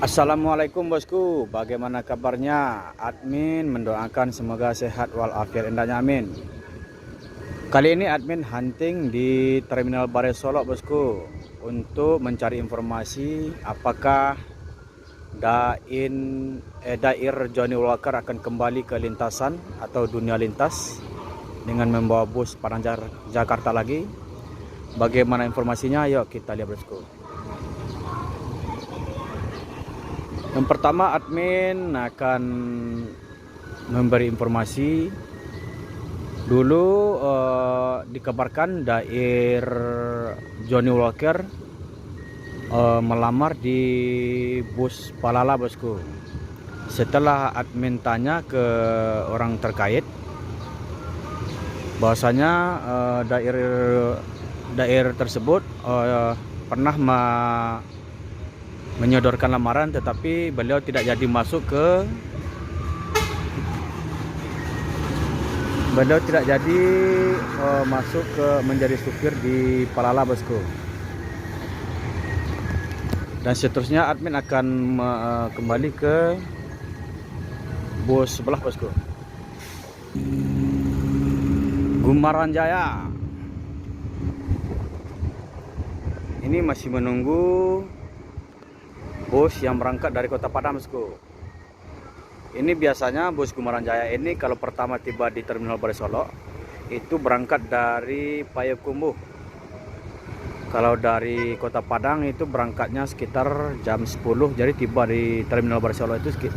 Assalamualaikum bosku, bagaimana kabarnya? Admin mendoakan semoga sehat walafiat indahnya, amin. Kali ini admin hunting di Terminal Bare Solok bosku, untuk mencari informasi apakah Dair Johnny Walker akan kembali ke lintasan atau dunia lintas dengan membawa bus Padang Jakarta lagi. Bagaimana informasinya? Yuk kita lihat bosku. Yang pertama, admin akan memberi informasi dulu. Dikabarkan Dair Johnny Walker melamar di bus Palala bosku. Setelah admin tanya ke orang terkait, bahwasanya Dair tersebut pernah menyodorkan lamaran, tetapi beliau tidak jadi masuk ke menjadi supir di Palala bosku. Dan seterusnya admin akan kembali ke bus sebelah bosku, Gumaran Jaya. Ini masih menunggu bus yang berangkat dari Kota Padang bosku. Ini biasanya bus Gumaran Jaya ini kalau pertama tiba di Terminal Bare Solok itu berangkat dari Payakumbuh. Kalau dari Kota Padang itu berangkatnya sekitar jam 10, jadi tiba di Terminal Bare Solok itu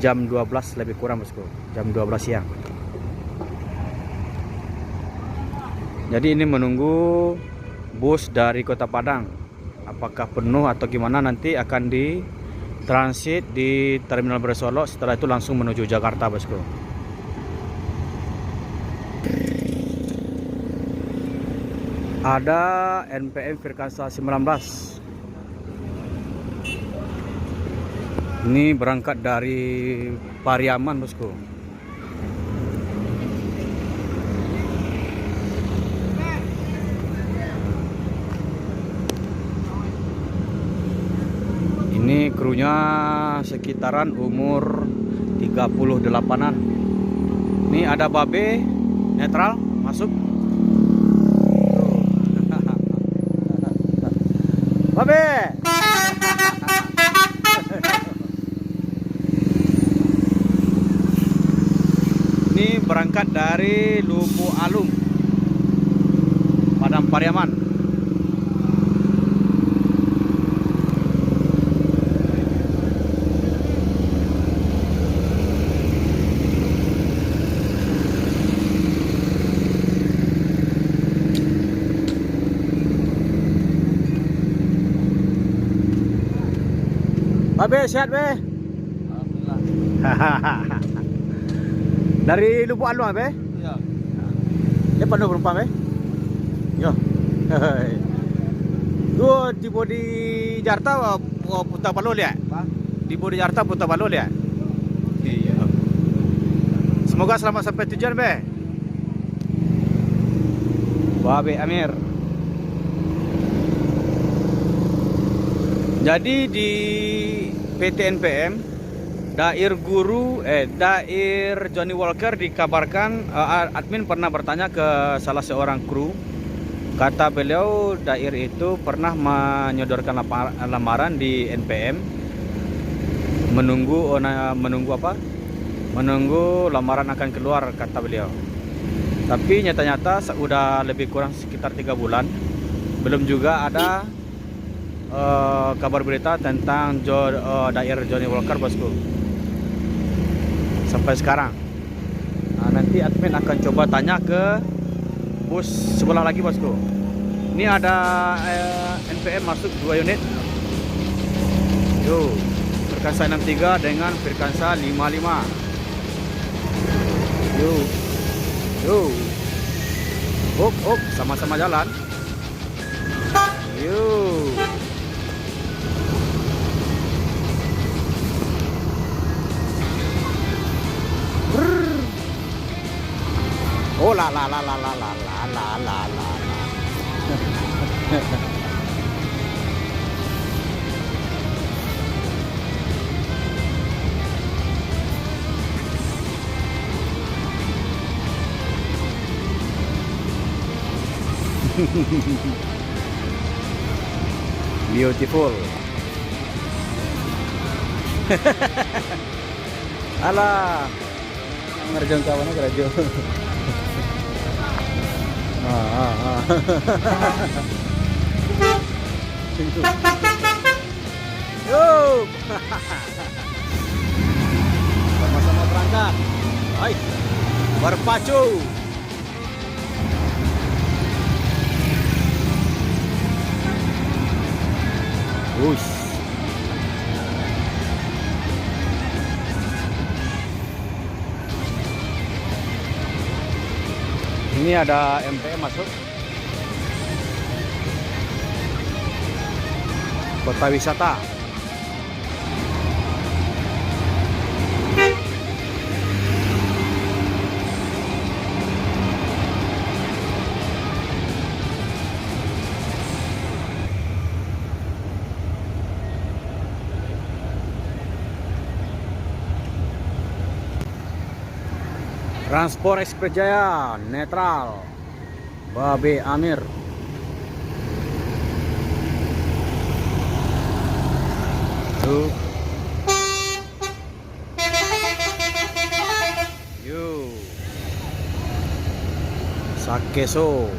jam 12 lebih kurang bosku, jam 12 siang. Jadi ini menunggu bus dari Kota Padang. Apakah penuh atau gimana, nanti akan di transit di Terminal Bare Solok, setelah itu langsung menuju Jakarta bosku. Ada NPM Firkansa 19. Ini berangkat dari Pariaman bosku. Ini krunya sekitaran umur 38-an. Ini ada babe netral masuk. Babe. Ini berangkat dari Lubu Alung, Padang Pariaman. Babe, sehat be? Alhamdulillah. Dari Lubuk Alung be? Iya. Dia penuh penumpang be? Yo. Tu tiba di Jakarta putar balik ya? Tiba di Jakarta putar balik ya? Iya. Semoga selamat sampai tujuan be. Babe Amir. Jadi di PT NPM Dair Johnny Walker dikabarkan, admin pernah bertanya ke salah seorang kru. Kata beliau Dair itu pernah menyodorkan lamaran di NPM, menunggu lamaran akan keluar kata beliau. Tapi nyata-nyata sudah lebih kurang sekitar 3 bulan belum juga ada kabar berita tentang Dair Johnny Walker bosku sampai sekarang. Nah, nanti admin akan coba tanya ke bus sebelah lagi bosku. Ini ada NPM masuk 2 unit. Yo, Firkansa 63 dengan Firkansa 55. Yo, sama-sama jalan. Yo. Oh la. Beautiful. Alah, ngerjong kawannya kerajo. Yo, sama-sama berangkat. Hai, berpacu. Wush. Ini ada MPM masuk. Kota wisata. Transport Express Jaya netral Babe Amir. Tuh. Yo. Sakeso.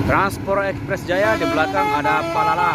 Transport Express Jaya, di belakang ada Palala.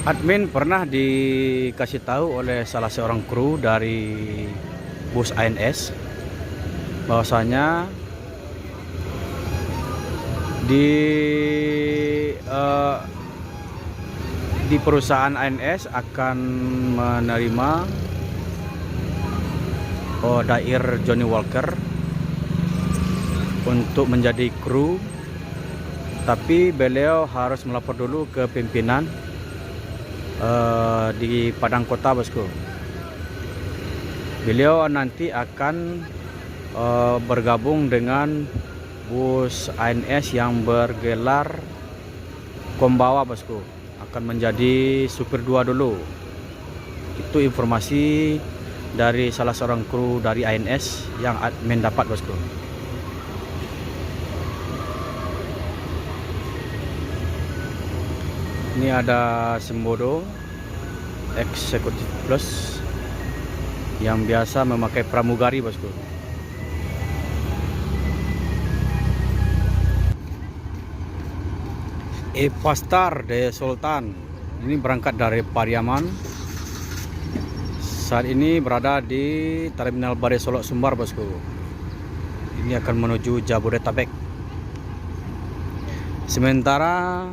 Admin pernah dikasih tahu oleh salah seorang kru dari bus ANS bahwasanya di perusahaan ANS akan menerima Dair Johnny Walker untuk menjadi kru, tapi beliau harus melapor dulu ke pimpinan di Padang Kota, bosku. Beliau nanti akan bergabung dengan bus ANS yang bergelar Kombawa, bosku. Akan menjadi supir 2 dulu. Itu informasi dari salah seorang kru dari ANS yang admin dapat, bosku. Ini ada Sembodo Executive Plus yang biasa memakai pramugari, bosku. Evastar de Sultan ini berangkat dari Pariaman. Saat ini berada di Terminal Bare Solok Sumbar, bosku. Ini akan menuju Jabodetabek. Sementara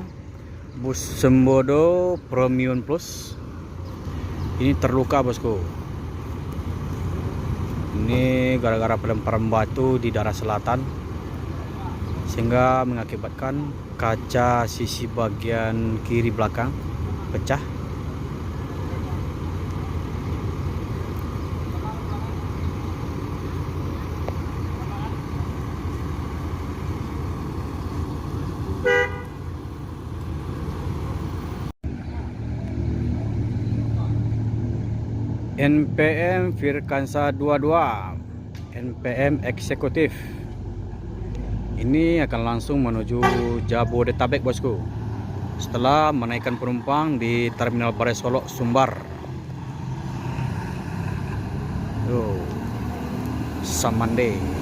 bus Sembodo Premium Plus ini terluka, bosku. Ini gara-gara pelemparan batu di daerah selatan sehingga mengakibatkan kaca sisi bagian kiri belakang pecah. NPM Firkansa 22 NPM Eksekutif ini akan langsung menuju Jabodetabek, bosku, setelah menaikkan penumpang di Terminal Bare Solok Sumbar. Samande.